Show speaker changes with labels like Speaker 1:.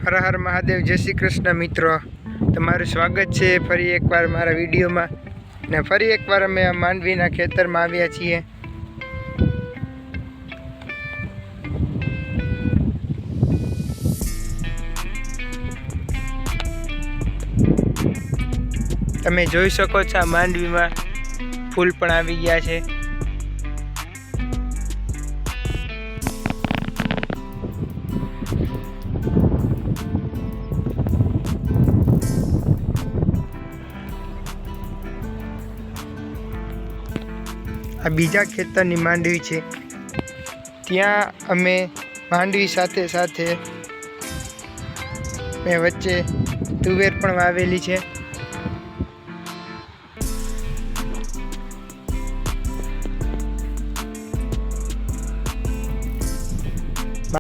Speaker 1: હર હર મહાદેવ, જય શ્રી કૃષ્ણ મિત્રો, તમારું સ્વાગત છે ફરી એકવાર મારા વિડીયોમાં ને ફરી એકવાર અમે માંડવીના ખેતરમાં આવ્યા છીએ। તમે જોઈ શકો છો આ માંડવીમાં ફૂલ પણ આવી ગયા છે। આ બીજા ખેતરની માંડવી છે, ત્યાં અમે માંડવી સાથે મેં વચ્ચે તુવેર પણ વાવેલી છે।